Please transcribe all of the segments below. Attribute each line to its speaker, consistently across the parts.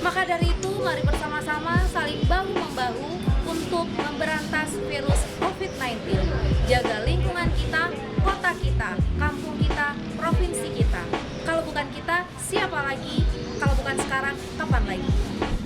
Speaker 1: Maka dari itu, mari bersama-sama saling bahu-membahu untuk memberantas virus COVID-19. Jaga lingkungan kita, kota kita, kampung kita, provinsi kita. Kalau bukan kita, siapa lagi? Kalau bukan sekarang, kapan lagi?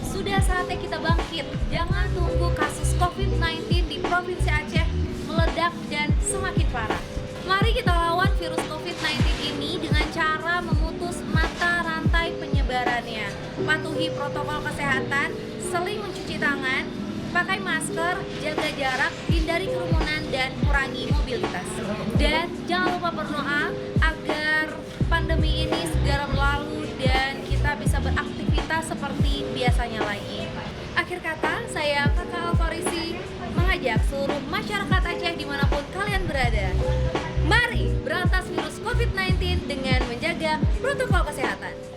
Speaker 1: Sudah saatnya kita bangkit. Jangan tunggu kasus COVID-19 di Provinsi Aceh meledak dan semakin parah. Mari kita lawan virus COVID-19 ini dengan cara memutus mata rantai penyebarannya. Patuhi protokol kesehatan, seling mencuci tangan, pakai masker, jaga jarak, hindari kerumunan, dan kurangi mobilitas. Dan jangan lupa berdoa agar pandemi ini segera berlalu dan kita bisa beraktivitas seperti biasanya lagi. Akhir kata, saya Kakak Alfarisi mengajak seluruh masyarakat Aceh dimanapun kalian berada. Mari berantas virus COVID-19 dengan menjaga protokol kesehatan.